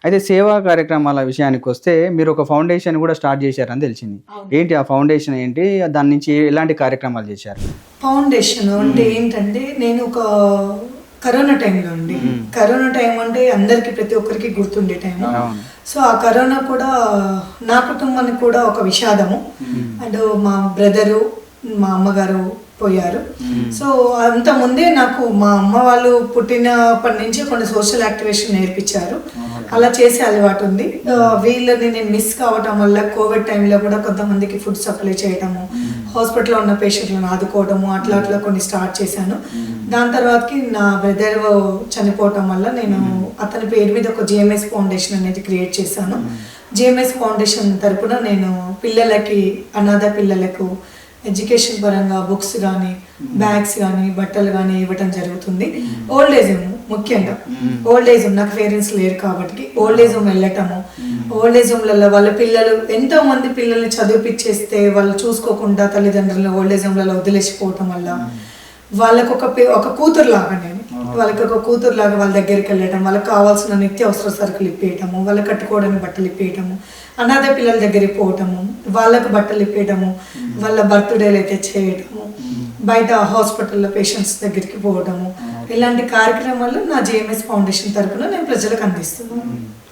అయితే సేవా కార్యక్రమాల విషయానికి వస్తే మీరు ఒక ఫౌండేషన్ కూడా స్టార్ట్ చేశారని తెలిసింది. ఏంటి ఆ ఫౌండేషన్ ఏంటి? దాని నుంచి ఎలాంటి కార్యక్రమాలు చేశారు? ఫౌండేషన్ అంటే ఏంటంటే, నేను ఒక కరోనా టైంలో అండి, కరోనా టైం అంటే అందరికి ప్రతి ఒక్కరికి గుర్తుండే టైం. సో ఆ కరోనా కూడా నా కుటుంబానికి కూడా ఒక విషాదము. అండ్ మా బ్రదరు, మా అమ్మగారు పోయారు. సో అంత ముందే నాకు మా అమ్మ వాళ్ళు పుట్టినప్పటి నుంచి కొన్ని సోషల్ యాక్టివేషన్ నేర్పించారు. అలా చేసే అలవాటు ఉంది. వీళ్ళని నేను మిస్ కావటం వల్ల కోవిడ్ టైంలో కూడా కొంతమందికి ఫుడ్ సప్లై చేయటము, హాస్పిటల్లో ఉన్న పేషెంట్లను ఆదుకోవడము, అట్లా కొన్ని స్టార్ట్ చేశాను. దాని తర్వాతకి నా బ్రదర్ చనిపోవటం వల్ల నేను అతని పేరు మీద ఒక జిఎంఎస్ ఫౌండేషన్ అనేది క్రియేట్ చేశాను. జిఎంఎస్ ఫౌండేషన్ తరపున నేను పిల్లలకి, అనాథ పిల్లలకు ఎడ్యుకేషన్ పరంగా బుక్స్ కానీ, బ్యాగ్స్ కానీ, బట్టలు కానీ ఇవ్వటం జరుగుతుంది. ఓల్డ్ ఏజ్ హోమ్ ముఖ్యంగా, ఓల్డ్ ఏజ్ హోమ్ నాకు పేరెంట్స్ లేరు కాబట్టి ఓల్డ్ ఏజ్ హోమ్ వెళ్ళటము, ఓల్డ్ ఏజ్ హోమ్లలో వాళ్ళ పిల్లలు, ఎంతో మంది పిల్లల్ని చదివిపిచ్చేస్తే వాళ్ళు చూసుకోకుండా తల్లిదండ్రులను ఓల్డ్ ఏజ్ హోమ్లలో వదిలేసిపోవటం వల్ల వాళ్ళకు ఒక కూతురు లాగా, నేను వాళ్ళకి ఒక కూతురు లాగా వాళ్ళ దగ్గరికి వెళ్ళటం, వాళ్ళకి కావాల్సిన నిత్యావసర సరుకులు ఇప్పేయటము, వాళ్ళకి కట్టుకోవడానికి బట్టలు ఇప్పేయటము, అనాథ పిల్లల దగ్గరికి పోవటము, వాళ్ళకు బట్టలు ఇప్పేయటము, వాళ్ళ బర్త్డేలు అయితే చేయటము, బయట హాస్పిటల్లో పేషెంట్స్ దగ్గరికి పోవటము, ఇలాంటి కార్యక్రమాలు నా జిఎంఎస్ ఫౌండేషన్ తరపున నేను ప్రజలకు అందిస్తున్నాను.